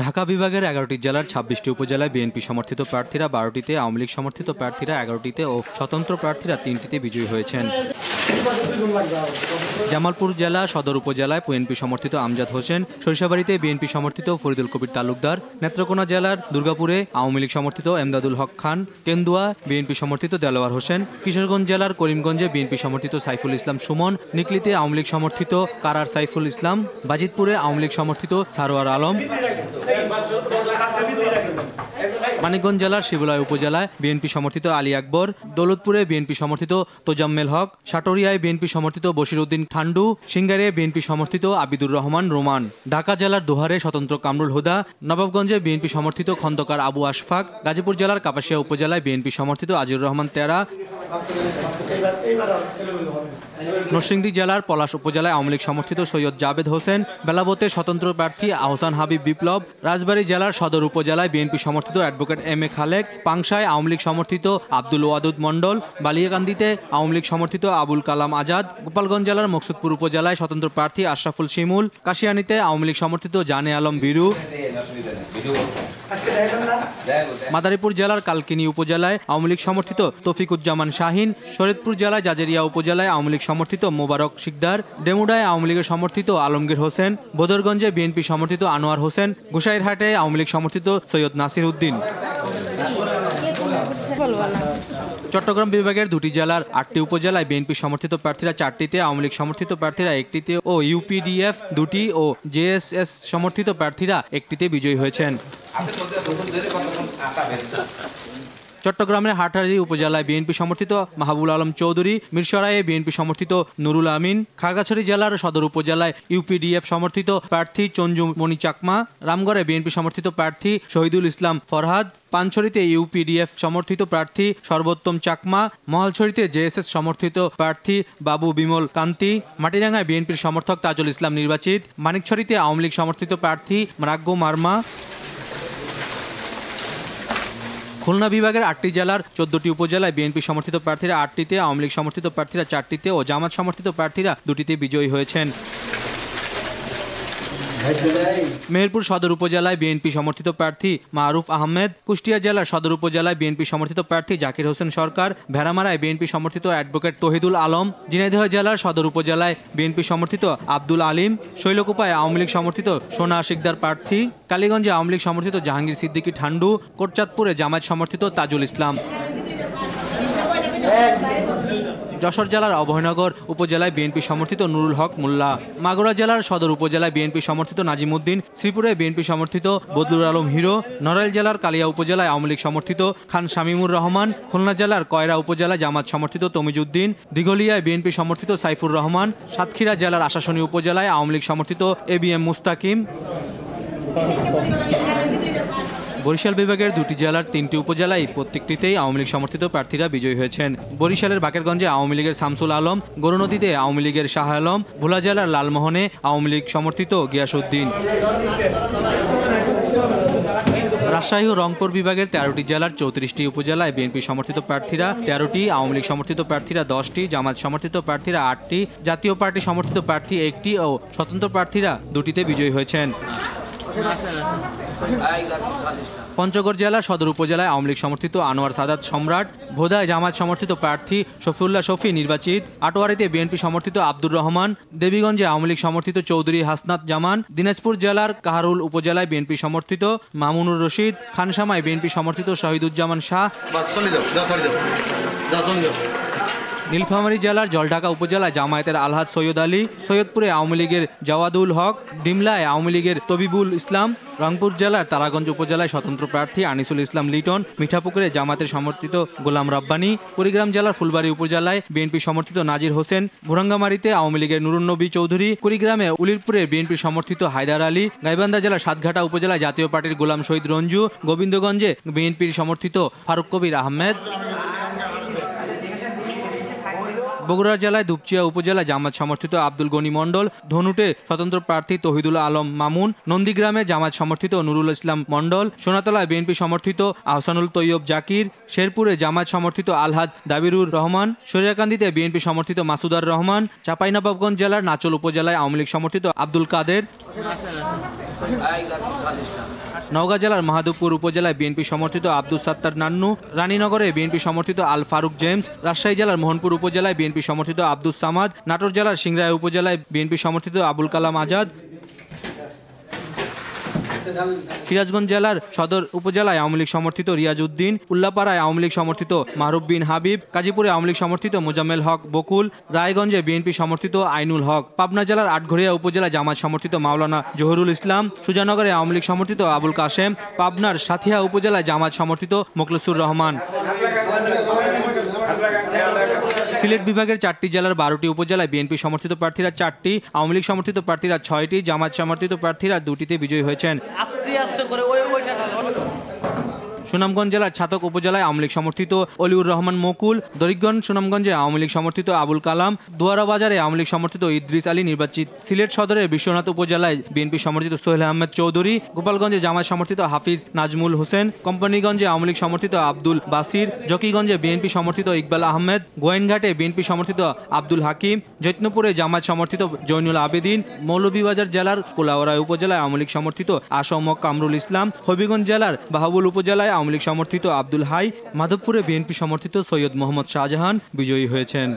ঢাকা বিভাগের ১১টি জেলার ২৬টি উপজেলায় বিএনপি সমর্থিত প্রার্থীরা ১২টিতে, আওয়ামী লীগ সমর্থিত প্রার্থীরা ১১টিতে ও স্বতন্ত্র প্রার্থীরা ৩টিতে বিজয়ী হয়েছেন। জামালপুর জেলা সদর উপজেলায় বিএনপি সমর্থিত আমজাদ হোসেন, সরিষাবাড়িতে বিএনপি সমর্থিত ফরিদুল কবির তালুকদার, নেত্রকোনা জেলার দুর্গাপুরে আওয়ামী লীগ সমর্থিত এমদাদুল হক খান, কেন্দুয়া বিএনপি সমর্থিত দেলোয়ার হোসেন, কিশোরগঞ্জ জেলার করিমগঞ্জে বিএনপি সমর্থিত সাইফুল ইসলাম সুমন, নিকলিতে আওয়ামী লীগ সমর্থিত কারার সাইফুল ইসলাম, বাজিতপুরে আওয়ামী লীগ সমর্থিত সারোয়ার আলম, মানিকগঞ্জ জেলার শিবলয় উপজেলায় বিএনপি সমর্থিত আলী আকবর, দৌলতপুরে বিএনপি সমর্থিত তোজাম্মেল হক, সাটুরিয়ায় বিএনপি সমর্থিত বশির উদ্দিন ঠান্ডু, সিঙ্গারে বিএনপি সমর্থিত আবিদুর রহমান রোমান, ঢাকা জেলার দোহারে স্বতন্ত্র কামরুল হুদা, নবাবগঞ্জে বিএনপি সমর্থিত খন্দকার আবু আশফাক, গাজীপুর জেলার কাপাসিয়া উপজেলায় বিএনপি সমর্থিত আজিউর রহমান তেরা, নরসিংদী জেলার পলাশ উপজেলায় আওয়ামী লীগ সমর্থিত সৈয়দ জাবেদ হোসেন, বেলাবতে স্বতন্ত্র প্রার্থী আহসান হাবিব বিপ্লব, রাজবাড়ী জেলার সদর উপজেলায় বিএনপি সমর্থিত advocate M A Khalek, পাংশায় Awami League সমর্থিত আব্দুল ওয়াদুদ মণ্ডল, বালিয়াকান্দিতে আওয়ামী লীগ সমর্থিত আবুল কালাম আজাদ, গোপালগঞ্জ জেলার মকসুদপুর উপজেলায় স্বতন্ত্র প্রার্থী আশরাফুল শিমুল, কাশিয়ানীতে আওয়ামী লীগ সমর্থিত জানে আলম বিরু, মাদারীপুর জেলার কালকিনি উপজেলায় আওয়ামী লীগ সমর্থিত তৌফিকুজ্জামান শাহিন, শরীয়তপুর জেলায় জাজেরিয়া উপজেলায় আওয়ামী লীগ সমর্থিত মোবারক শিকদার, ডেমুডায় আওয়ামী লীগের সমর্থিত আলমগীর হোসেন, বদরগঞ্জে বিএনপি সমর্থিত আনোয়ার হোসেন, গোসাইরহাটে আওয়ামী লীগ সমর্থিত সৈয়দ নাসির উদ্দিন। চট্টগ্রাম বিভাগের ২টি জেলার ৮টি উপজেলায় বিএনপি সমর্থিত প্রার্থীরা ৪টিতে, আওয়ামী লীগ সমর্থিত প্রার্থীরা ১টিতে ও ইউপিডিএফ ২টি ও জেএসএস সমর্থিত প্রার্থীরা ১টিতে বিজয়ী হয়েছেন। চট্টগ্রামের হাটহাজারী উপজেলায় বিএনপি সমর্থিত মাহবুল আলম চৌধুরী, মিরসরাইয়ে বিএনপি সমর্থিত নুরুল আমিন, খাগড়াছড়ি জেলার সদর উপজেলায় ইউপিডিএফ সমর্থিত প্রার্থী চঞ্জু মণি চাকমা, রামগড়ে বিএনপি সমর্থিত প্রার্থী শহীদুল ইসলাম ফরহাদ, পানছড়িতে ইউপিডিএফ সমর্থিত প্রার্থী সর্বোত্তম চাকমা, মহালছড়িতে জেএসএস সমর্থিত প্রার্থী বাবু বিমল কান্তি, মাটিরাঙ্গায় বিএনপির সমর্থক তাজুল ইসলাম নির্বাচিত, মানিকছড়িতে আওয়ামী লীগ সমর্থিত প্রার্থী রাগ্য মার্মা। খুলনা বিভাগের ৮টি জেলার ১৪টি উপজেলায় বিএনপি সমর্থিত প্রার্থীরা ৮টিতে, আওয়ামী লীগ সমর্থিত প্রার্থীরা ৪টিতে ও জামাত সমর্থিত প্রার্থীরা ২টিতে বিজয়ী হয়েছেন। মেহেরপুর সদর উপজেলায় বিএনপি সমর্থিত প্রার্থী মারুফ আহমেদ, কুষ্টিয়া জেলার সদর উপজেলায় বিএনপি সমর্থিত প্রার্থী জাকির হোসেন সরকার, ভেড়ামারায় বিএনপি সমর্থিত অ্যাডভোকেট তহিদুল আলম, ঝিনাইদহ জেলার সদর উপজেলায় বিএনপি সমর্থিত আব্দুল আলিম, শৈলকুপায় আওয়ামী লীগ সমর্থিত সোনা শিকদার প্রার্থী, কালীগঞ্জে আওয়ামী লীগ সমর্থিত জাহাঙ্গীর সিদ্দিকী ঠান্ডু, কোটচাঁদপুরে জামায়াত সমর্থিত তাজুল ইসলাম। যশোর জেলার অভয়নগর উপজেলায় বিএনপি সমর্থিত নুরুল হক মোল্লা, মাগুরা জেলার সদর উপজেলায় বিএনপি সমর্থিত নাজিমুদ্দিন, শ্রীপুরে বিএনপি সমর্থিত বদলুর আলম হিরো, নড়াইল জেলার কালিয়া উপজেলায় আওয়ামী লীগ সমর্থিত খান শামীমুর রহমান, খুলনা জেলার কয়রা উপজেলায় জামাত সমর্থিত তমিজউদ্দিন, দিঘলিয়ায় বিএনপি সমর্থিত সাইফুর রহমান, সাতক্ষীরা জেলার আশাশুনি উপজেলায় আওয়ামী লীগ সমর্থিত এবিএম মুস্তাকিম। বরিশাল বিভাগের ২টি জেলার ৩টি উপজেলায় প্রত্যেকটিতেই আওয়ামী লীগ সমর্থিত প্রার্থীরা বিজয়ী হয়েছেন। বরিশালের বাকেরগঞ্জে আওয়ামী লীগের শামসুল আলম, গরুনদীতে আওয়ামী লীগের শাহ আলম, ভোলা জেলার লালমোহনে আওয়ামী লীগ সমর্থিত গিয়াসউদ্দিন। রাজশাহী ও রংপুর বিভাগের ১৩টি জেলার ৩৪টি উপজেলায় বিএনপি সমর্থিত প্রার্থীরা ১৩টি, আওয়ামী লীগ সমর্থিত প্রার্থীরা ১০টি, জামাত সমর্থিত প্রার্থীরা ৮টি, জাতীয় পার্টি সমর্থিত প্রার্থী ১টি ও স্বতন্ত্র প্রার্থীরা ২টিতে বিজয়ী হয়েছেন। পঞ্চগড় জেলার সদর উপজেলায় আওয়ামী লীগ সমর্থিত আনোয়ার সাদাত সম্রাট, ভোদায় জামায়াত সমর্থিত প্রার্থী শফিউল্লাহ শফি নির্বাচিত, আটোয়ারীতে বিএনপি সমর্থিত আব্দুর রহমান, দেবীগঞ্জে আওয়ামী লীগ সমর্থিত চৌধুরী হাসনাত জামান, দিনাজপুর জেলার কাহারুল উপজেলায় বিএনপি সমর্থিত মামুনুর রশিদ, খানসামায় বিএনপি সমর্থিত শহীদুজ্জামান শাহ, নীলফামারী জেলার জলঢাকা উপজেলায় জামায়াতের আলহাজ সৈয়দ আলী, সৈয়দপুরে আওয়ামী লীগের জাওয়াদুল হক, ডিমলায় আওয়ামী লীগের তবিবুল ইসলাম, রংপুর জেলার তারাগঞ্জ উপজেলায় স্বতন্ত্র প্রার্থী আনিসুল ইসলাম লিটন, মিঠাপুকুরে জামায়াতের সমর্থিত গোলাম রাব্বানী, কুড়িগ্রাম জেলার ফুলবাড়ী উপজেলায় বিএনপি সমর্থিত নাজির হোসেন, ভুরাঙ্গামারীতে আওয়ামী লীগের নুরুন নবী চৌধুরী, কুড়িগ্রামে উলিরপুরে বিএনপি সমর্থিত হায়দার আলী, গাইবান্ধা জেলার সাতঘাটা উপজেলায় জাতীয় পার্টির গোলাম শহীদ রঞ্জু, গোবিন্দগঞ্জে বিএনপির সমর্থিত ফারুক কবির আহমেদ, বগুড়া জেলায় দুপচিয়া উপজেলায় জামায়াত সমর্থিত আব্দুল গনি মণ্ডল, ধনুটে স্বতন্ত্র প্রার্থী তহিদুল আলম মামুন, নন্দীগ্রামে জামায়াত সমর্থিত নুরুল ইসলাম মণ্ডল, সোনাতলায় বিএনপি সমর্থিত আহসানুল তৈয়ব জাকির, শেরপুরে জামায়াত সমর্থিত আলহাজ দাবিরুর রহমান, সরিয়াকান্দিতে বিএনপি সমর্থিত মাসুদার রহমান, চাঁপাইনবাবগঞ্জ জেলার নাচল উপজেলায় আওয়ামী লীগ সমর্থিত আব্দুল কাদের। নওগাঁ জেলার মাহাদুবপুর উপজেলায় বিএনপি সমর্থিত আব্দুস সাত্তার নান্নু, রানীনগরে বিএনপি সমর্থিত আল ফারুক জেমস, রাজশাহী জেলার মোহনপুর উপজেলায় বিএনপি সমর্থিত আব্দুস সামাদ, নাটোর জেলার সিংড়াইল উপজেলায় বিএনপি সমর্থিত আবুল কালাম আজাদ, সিরাজগঞ্জ জেলার সদর উপজেলায় আওয়ামী লীগ সমর্থিত রিয়াজ উদ্দিন, উল্লাপাড়ায় আওয়ামী লীগ সমর্থিত মাহরুব বিন হাবিব, গাজীপুরে আওয়ামী লীগ সমর্থিত মোজাম্মেল হক বকুল, রায়গঞ্জে বিএনপি সমর্থিত আইনুল হক, পাবনা জেলার আটঘরিয়া উপজেলায় জামাত সমর্থিত মাওলানা জহুরুল ইসলাম, সুজানগরে আওয়ামী লীগ সমর্থিত আবুল কাশেম, পাবনার সাথিয়া উপজেলায় জামাত সমর্থিত মোখলেসুর রহমান। সিলেট বিভাগের 4টি জেলার 12টি উপজেলায় বিএনপি সমর্থিত প্রার্থীরা 4টি, আওয়ামী লীগ সমর্থিত প্রার্থীরা 6টি, জামাত সমর্থিত প্রার্থীরা 2টিতে বিজয়ী হয়েছেন। সুনামগঞ্জ জেলার ছাতক উপজেলায় আওয়ামী লীগ সমর্থিত অলিউর রহমান মকুল, দরিকগঞ্জ সুনামগঞ্জে আওয়ামী লীগ সমর্থিত আবুল কালাম, দুয়ারা বাজারে আওয়ামী লীগ সমর্থিত ইদ্রিস আলী নির্বাচিত। সিলেট সদরের বিশ্বনাথ উপজেলায় বিএনপি সমর্থিত সোহেল আহমেদ চৌধুরী, গোপালগঞ্জে জামাত সমর্থিত হাফিজ নাজমুল হোসেন, কোম্পানিগঞ্জে আওয়ামী লীগ সমর্থিত আব্দুল বাসির, জকিগঞ্জে বিএনপি সমর্থিত ইকবাল আহমেদ, গোয়েনঘাটে বিএনপি সমর্থিত আব্দুল হাকিম, জৈতনপুরে জামাত সমর্থিত জৈনুল আবেদিন, মৌলভীবাজার জেলার কোলাউড়া উপজেলায় আওয়ামী লীগ সমর্থিত আসম কামরুল ইসলাম, হবিগঞ্জ জেলার বাহাবুল উপজেলায় আওয়ামী লীগ সমর্থিত আব্দুল হাই, মাধবপুরে বিএনপি সমর্থিত সৈয়দ মোহাম্মদ শাহজাহান বিজয়ী হয়েছেন।